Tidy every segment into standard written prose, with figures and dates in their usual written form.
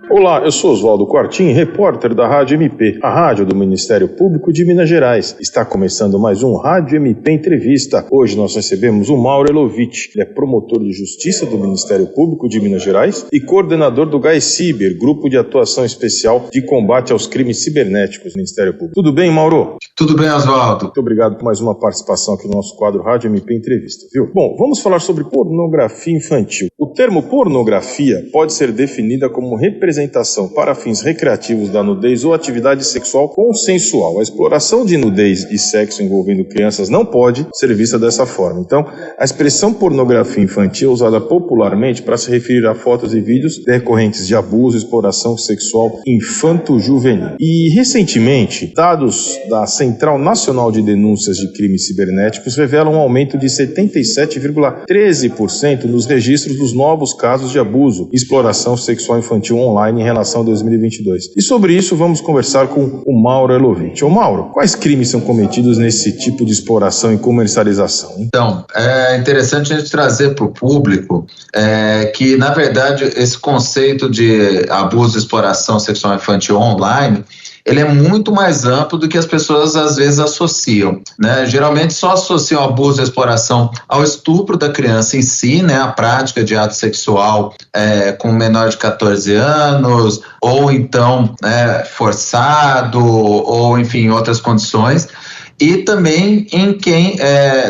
Olá, eu sou Oswaldo Quartim, repórter da Rádio MP, a rádio do Ministério Público de Minas Gerais. Está começando mais um Rádio MP Entrevista. Hoje nós recebemos o Mauro Elovitch. Ele é promotor de justiça do Ministério Público de Minas Gerais e coordenador do GAECiber, Grupo de Atuação Especial de Combate aos Crimes Cibernéticos do Ministério Público. Tudo bem, Mauro? Tudo bem, Oswaldo. Muito obrigado por mais uma participação aqui no nosso quadro Rádio MP Entrevista, viu? Bom, vamos falar sobre pornografia infantil. O termo pornografia pode ser definida como representação para fins recreativos da nudez ou atividade sexual consensual. A exploração de nudez e sexo envolvendo crianças não pode ser vista dessa forma. Então, a expressão pornografia infantil é usada popularmente para se referir a fotos e vídeos decorrentes de abuso e exploração sexual infanto-juvenil. E, recentemente, dados da Central Nacional de Denúncias de Crimes Cibernéticos revelam um aumento de 77,13% nos registros dos novos casos de abuso e exploração sexual infantil online em relação a 2022. E sobre isso vamos conversar com o Mauro Elovitch. Ô Mauro, quais crimes são cometidos nesse tipo de exploração e comercialização? Então, é interessante a gente trazer para o público que, na verdade, esse conceito de abuso e exploração sexual infantil online, ele é muito mais amplo do que as pessoas às vezes associam, né? Geralmente só associam abuso e exploração ao estupro da criança em si, né? A prática de ato sexual com menor de 14 anos, ou então forçado, ou enfim, outras condições. E também em quem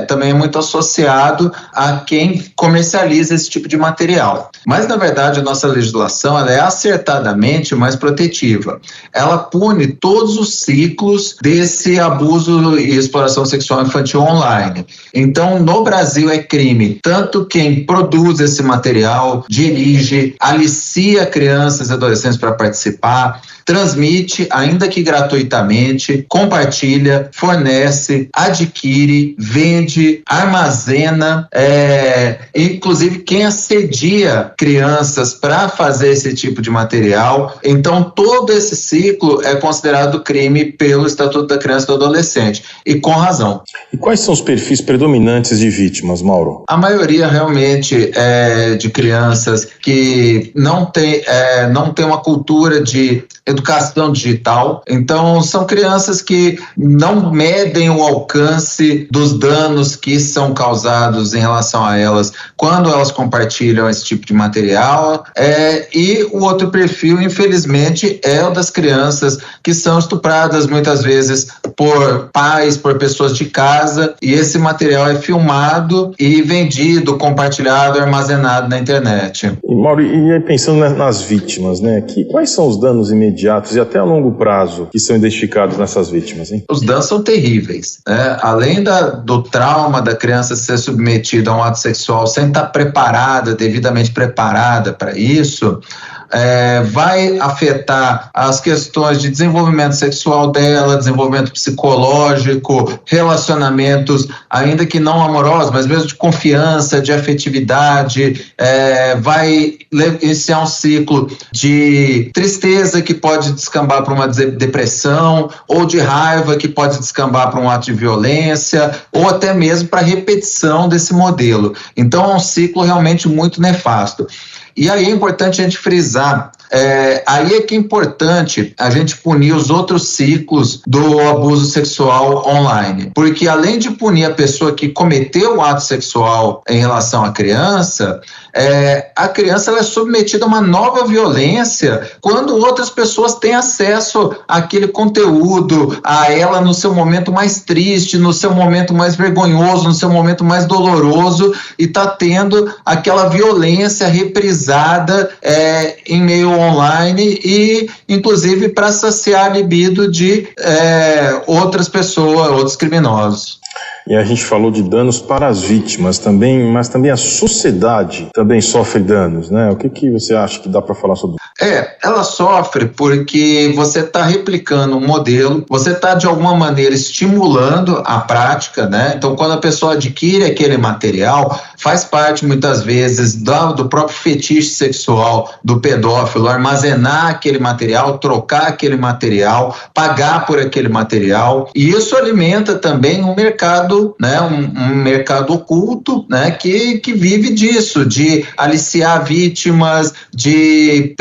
também é muito associado a quem comercializa esse tipo de material. Mas, na verdade, a nossa legislação ela é acertadamente mais protetiva. Ela pune todos os ciclos desse abuso e exploração sexual infantil online. Então, no Brasil é crime tanto quem produz esse material, dirige, alicia crianças e adolescentes para participar, transmite, ainda que gratuitamente, compartilha, fornece, adquire, vende, armazena, inclusive quem assedia crianças para fazer esse tipo de material. Então, todo esse ciclo é considerado crime pelo Estatuto da Criança e do Adolescente, e com razão. E quais são os perfis predominantes de vítimas, Mauro? A maioria realmente é de crianças que não tem uma cultura de educação digital. Então, são crianças que não medem o alcance dos danos que são causados em relação a elas quando elas compartilham esse tipo de material. E o outro perfil, infelizmente, é o das crianças que são estupradas muitas vezes por pais, por pessoas de casa, e esse material é filmado e vendido, compartilhado, armazenado na internet. E, Mauro, e pensando nas vítimas, né? Quais são os danos imediatos e até a longo prazo que são identificados nessas vítimas, hein? Os danos são terríveis, né? Além do trauma da criança ser submetida a um ato sexual sem estar devidamente preparada para isso, vai afetar as questões de desenvolvimento sexual dela, desenvolvimento psicológico, relacionamentos, ainda que não amorosos, mas mesmo de confiança, de afetividade, vai iniciar um ciclo de tristeza que pode descambar para uma depressão, ou de raiva que pode descambar para um ato de violência, ou até mesmo para repetição desse modelo. Então é um ciclo realmente muito nefasto. E aí é importante a gente frisar, aí é que é importante a gente punir os outros ciclos do abuso sexual online. Porque além de punir a pessoa que cometeu o ato sexual em relação à criança, a criança ela é submetida a uma nova violência quando outras pessoas têm acesso àquele conteúdo, a ela no seu momento mais triste, no seu momento mais vergonhoso, no seu momento mais doloroso, e está tendo aquela violência reprisada em meio online e, inclusive, para saciar a libido de outras pessoas, outros criminosos. E a gente falou de danos para as vítimas também, mas também a sociedade também sofre danos, né? O que você acha que dá para falar sobre isso? Ela sofre porque você está replicando um modelo, você está de alguma maneira estimulando a prática, né? Então, quando a pessoa adquire aquele material, faz parte muitas vezes do próprio fetiche sexual do pedófilo, armazenar aquele material, trocar aquele material, pagar por aquele material, e isso alimenta também um mercado mercado, né, um mercado oculto, né, que vive disso, de aliciar vítimas, de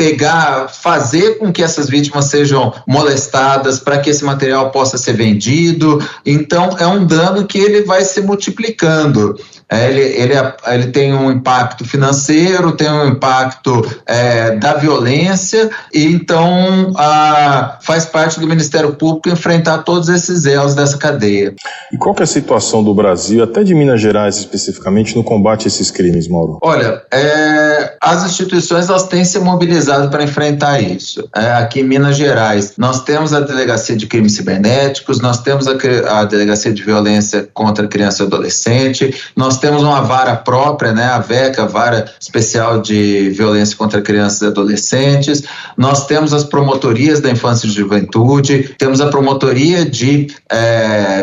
fazer com que essas vítimas sejam molestadas para que esse material possa ser vendido. Então, é um dano que ele vai se multiplicando. Ele tem um impacto financeiro, tem um impacto da violência, e então faz parte do Ministério Público enfrentar todos esses elos dessa cadeia. E qual que é a situação do Brasil, até de Minas Gerais especificamente, no combate a esses crimes, Mauro? Olha, as instituições elas têm se mobilizado para enfrentar isso. Aqui em Minas Gerais, nós temos a Delegacia de Crimes Cibernéticos, nós temos a Delegacia de Violência contra Criança e Adolescente, nós temos uma vara própria, né, a VECA, Vara Especial de Violência contra Crianças e Adolescentes, nós temos as promotorias da Infância e Juventude, temos a Promotoria de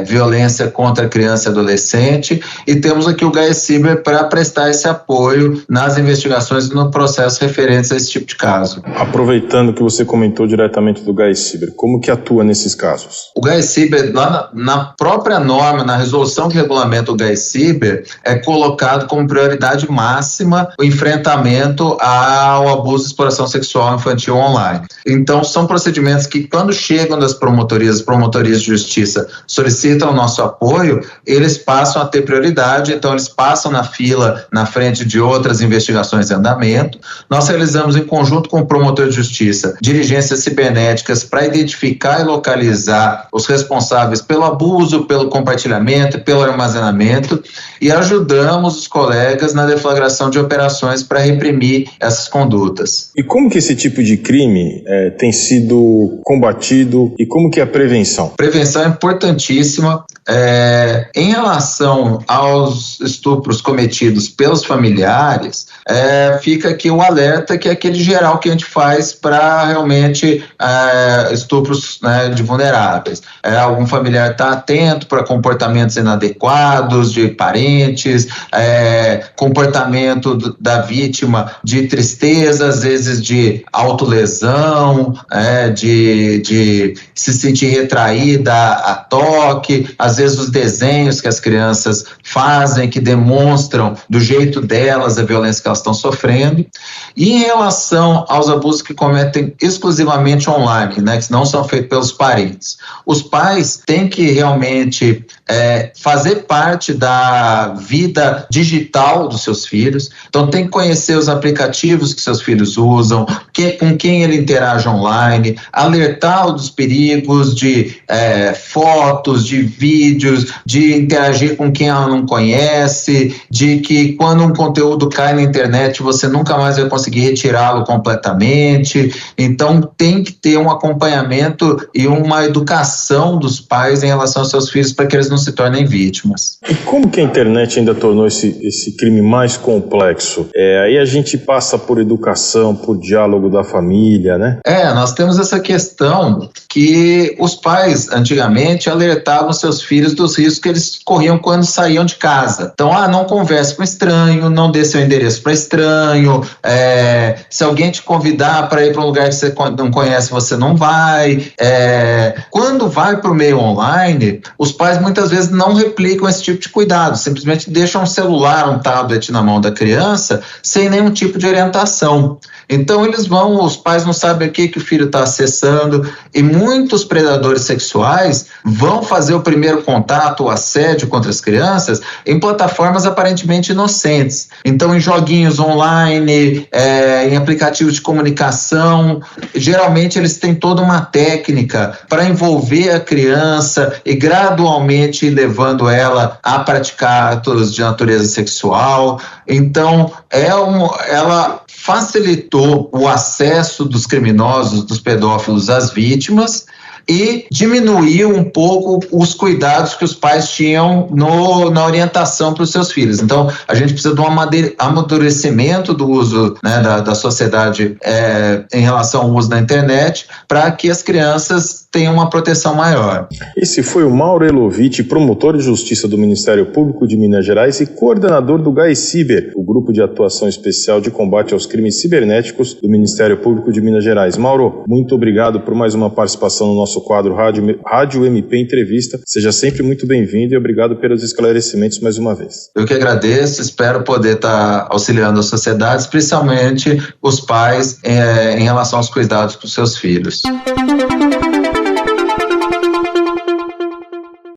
Violência contra Criança e Adolescente, e temos aqui o GAECIBER para prestar esse apoio nas investigações e no processo referentes a esse tipo de caso. Aproveitando que você comentou diretamente do GAECIBER, como que atua nesses casos? O GAECIBER, lá na própria norma, na resolução que regulamenta o GAECIBER, é colocado como prioridade máxima o enfrentamento ao abuso e exploração sexual infantil online. Então, são procedimentos que, quando chegam das promotorias de justiça solicitam o nosso apoio, eles passam a ter prioridade, então eles passam na fila, na frente de outras investigações em andamento. Nós realizamos, em conjunto com o promotor de justiça, diligências cibernéticas para identificar e localizar os responsáveis pelo abuso, pelo compartilhamento, pelo armazenamento, e ajudamos os colegas na deflagração de operações para reprimir essas condutas. E como que esse tipo de crime tem sido combatido e como que é a prevenção? Prevenção é importantíssima. Em relação aos estupros cometidos pelos familiares, fica aqui o alerta, que é aquele geral que a gente faz para realmente estupros, né, de vulneráveis. Algum familiar está atento para comportamentos inadequados de parentes, comportamento da vítima de tristeza, às vezes de autolesão, de se sentir retraída a toque, às vezes os desenhos que as crianças fazem que demonstram do jeito delas a violência que elas estão sofrendo. E em relação aos abusos que cometem exclusivamente online, né, que não são feitos pelos parentes, os pais têm que realmente fazer parte da vida digital dos seus filhos, então tem que conhecer os aplicativos que seus filhos usam, com quem ele interage online, alertar dos perigos de fotos, de vídeos, de interagir com quem ela não conhece, de que quando um conteúdo cai na internet você nunca mais vai conseguir retirá-lo completamente. Então tem que ter um acompanhamento e uma educação dos pais em relação aos seus filhos para que eles não se tornem vítimas. E como que a internet ainda tornou esse crime mais complexo? Aí a gente passa por educação, por diálogo da família, né? Nós temos essa questão que os pais, antigamente, alertavam seus filhos dos riscos que eles corriam quando saíam de casa. Então, não converse com estranho, não dê seu endereço para estranho, se alguém te convidar para ir para um lugar que você não conhece, você não vai. Quando vai para o meio online, os pais muitas vezes não replicam esse tipo de cuidado, simplesmente deixam um celular, um tablet na mão da criança sem nenhum tipo de orientação. Então os pais não sabem o que o filho está acessando, e muitos predadores sexuais vão fazer o primeiro contato, o assédio contra as crianças em plataformas aparentemente inocentes. Então, em joguinhos online, em aplicativos de comunicação, geralmente eles têm toda uma técnica para envolver a criança e gradualmente ir levando ela a praticar atos de natureza sexual. Então, ela facilitou o acesso dos criminosos, dos pedófilos às vítimas, e diminuiu um pouco os cuidados que os pais tinham na orientação para os seus filhos. Então, a gente precisa de um amadurecimento do uso, né, da sociedade em relação ao uso da internet, para que as crianças tenham uma proteção maior. Esse foi o Mauro Elovitch, promotor de justiça do Ministério Público de Minas Gerais e coordenador do GAECIBER, o Grupo de Atuação Especial de Combate aos Crimes Cibernéticos do Ministério Público de Minas Gerais. Mauro, muito obrigado por mais uma participação no nosso nosso quadro Rádio MP Entrevista. Seja sempre muito bem-vindo e obrigado pelos esclarecimentos mais uma vez. Eu que agradeço, espero poder estar auxiliando a sociedade, especialmente os pais, em relação aos cuidados com seus filhos.